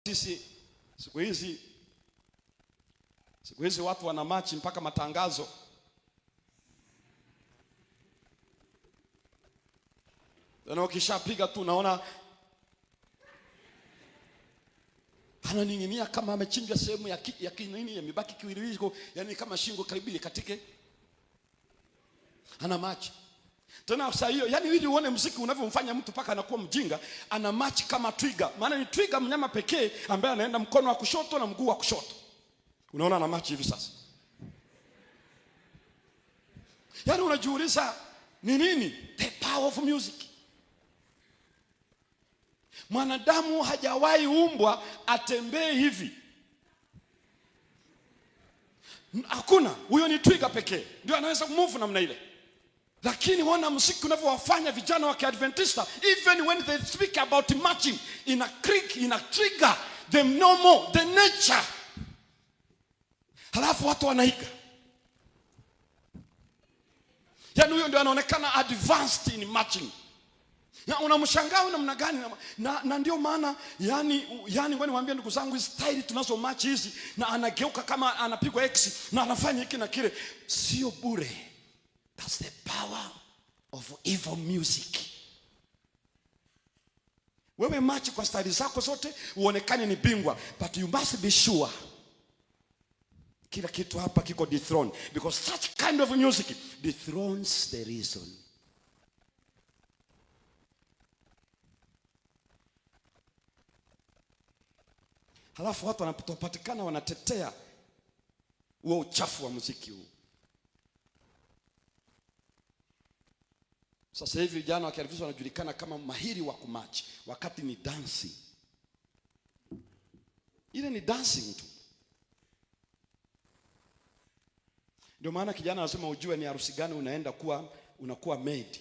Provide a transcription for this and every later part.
Sisi siku hizi watu wana machi mpaka matangazo. Na ukishapiga tu unaona ananing'inia kama amechinjwa sehemu ya nini, yamebaki kiwiliwili, yani kama shingo karibia katike. Ana machi. Tena sasa hiyo, yani ili uone muziki unavyomfanya mtu paka anakuwa mjinga, ana machi kama twiga. Maana ni twiga mnyama pekee ambaye anaenda mkono wa kushoto na mguu wa kushoto. Unaona ana machi hivi sasa. Yani unajiuliza ni nini? The power of music. Mwanadamu hajawahi umbwa atembee hivi. Hakuna. Huyo ni twiga pekee ndio anaweza move namna ile. Lakini wana muziki unavyowafanya vijana wa Kiadventista, even when they speak about marching, in a trigger them no more, the nature. Halafu watu wanaiga. Yani huyo ndio anaonekana advanced in marching. Na unamshangaa namna gani? Na ndio maana yani ngoja niwaambie ndugu zangu, hizi style tunazo match hizi, na anageuka kama anapigwa X na anafanya hiki na kile, sio bure. That's the power of evil music. Wewe match kwa style zako zote uonekane ni bingwa, but you must be sure kila kitu hapa kiko dethroned, because such kind of music dethrones the reason. Halafu watu wanapopatikana wanatetea huo uchafu wa muziki huu. Sasa hivi vijana wa Kiadventista wanajulikana kama mahiri wa kumachi, wakati ni dancing. Ile ni dancing tu. Ndio maana kijana anasema ujue ni harusi gani unakuwa maid.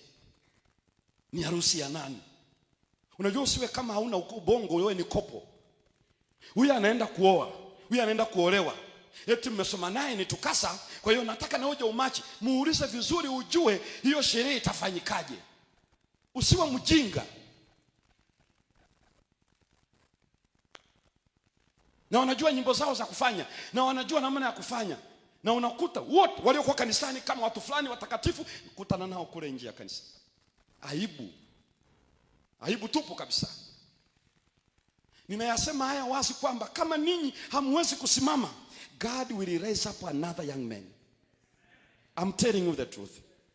Ni harusi ya nani? Unajua usiwe kama hauna ubongo, wewe ni kopo. Huyu anaenda kuoa, huyu anaenda kuolewa. Eti mmesoma naye ni tukasa, kwa hiyo nataka na uje umachi. Muulize vizuri ujue hiyo sherehe itafanyikaje. Usiwe mjinga. Na wanajua nyimbo zao za kufanya, na wanajua namna ya kufanya. Na unakuta wote waliokuwa kanisani kama watu fulani watakatifu, kukutana nao kule nje ya kanisa. Aibu tupu kabisa. Ninayasema haya wazi kwamba kama ninyi hamwezi kusimama, God will raise up another young man. I'm telling you the truth.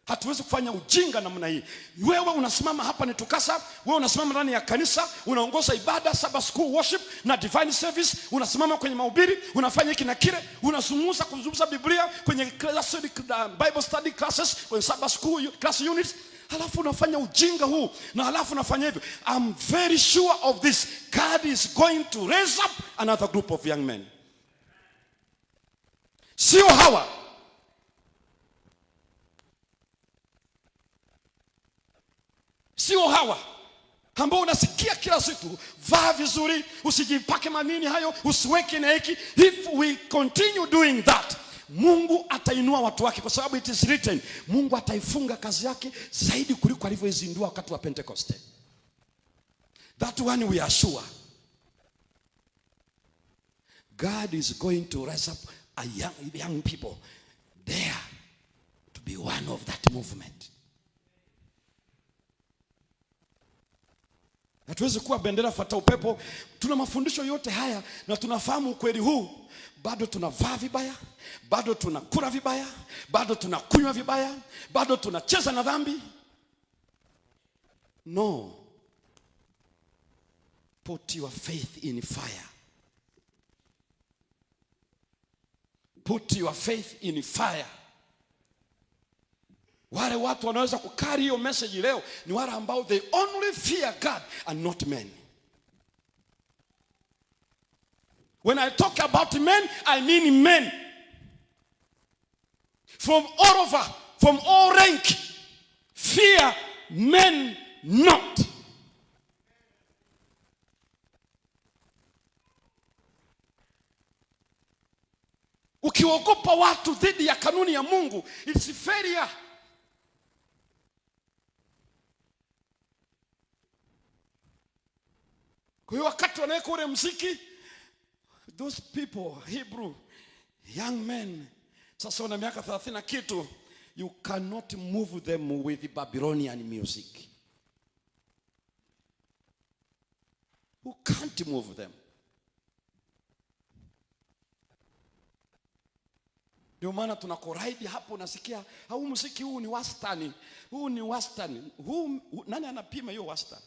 Hatuwezi kufanya ujinga namna hii. Wewe unasimama hapa ni tukasa, wewe unasimama ndani ya kanisa, unaongoza ibada, Sabbath school worship na divine service, unasimama kwenye mahubiri, unafanya hiki na kile, kuzungumza Biblia kwenye Bible study classes, kwenye Sabbath school class units. Halafu unafanya ujinga huu, na halafu unafanya hivyo. I'm very sure of this. God is going to raise up another group of young men. Sio hawa. Sio hawa ambao unasikia kila siku, vaa vizuri, usijipake manini hayo, usiweke na hiki. If we continue doing that, Mungu atainua watu wake, kwa sababu it is written, Mungu ataifunga kazi yake zaidi kuliko alivyoizindua wakati wa Pentecost. That one we are sure. God is going to raise up a young people there to be one of that movement. Hatuwezi kuwa bendera fuata upepo. Tuna mafundisho yote haya na tunafahamu ukweli huu, bado tunavaa vibaya, bado tunakula vibaya, bado tunakunywa vibaya, bado tunacheza na dhambi. No. Put your faith in fire. Put your faith in fire. Wale watu wanaweza kukari hiyo message leo ni wale ambao they only fear God and not men. When I talk about men, I mean men. From all over, from all rank. Fear men not. Ukiogopa watu dhidi ya kanuni ya Mungu, it's failure. Kwa hiyo wakati wanaweka ule muziki, those people, Hebrew young men, sasa wana miaka 30 na kitu, you cannot move them with the Babylonian music. You can't move them. Ndio maana tunakoraidi hapo, nasikia huu muziki huu ni wastani. Huu ni wastani. Nani anapima hiyo wastani?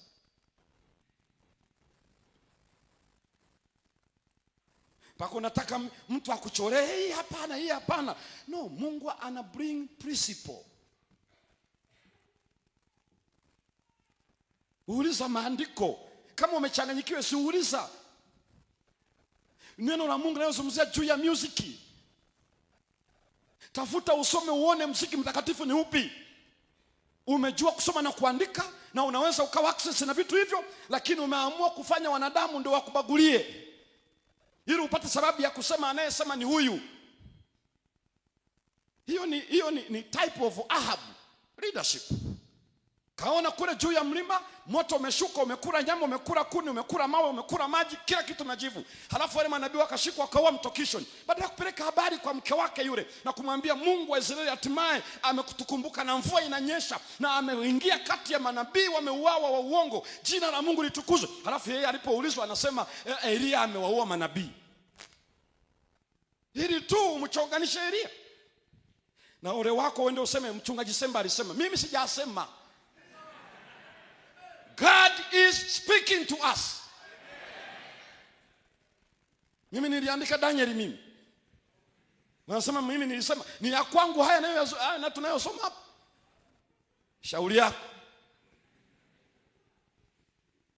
Pako nataka mtu akuchoree hii hapana, hii hapana. No, Mungu ana bring principle. Uuliza maandiko. Kama umechanganyikiwa si uuliza. Neno la Mungu linazungumzia juu ya muziki. Tafuta usome uone muziki mtakatifu ni upi. Umejua kusoma na kuandika na unaweza ukawa access na vitu hivyo, lakini umeamua kufanya wanadamu ndio wakubagulie, ili upate sababu ya kusema anayesema ni huyu. Hiyo ni type of Ahab leadership. Kaona kule juu ya mlima moto umeshuka, umekula nyama, umekula kuni, umekula mawe, umekula maji, kila kitu majivu. Halafu wale manabii wakashikwa wakaoa mtokishoni. Baada ya kupeleka habari kwa mke wake yule na kumwambia Mungu wa Israeli hatimaye amekutukumbuka na mvua inanyesha na ameingia kati ya manabii wameuawa wa uongo, jina la Mungu litukuzwe. Halafu yeye alipoulizwa anasema Elia amewaua manabii. Ili tu umchonganishe Elia. Na ole wako uende useme mchungaji Semba alisema. Mimi sijasema. God is speaking to us. Mimi niliandika Danieli mimi. Wanasema mimi nilisema ni ya kwangu haya na tunayosoma hapa. Shauri yako.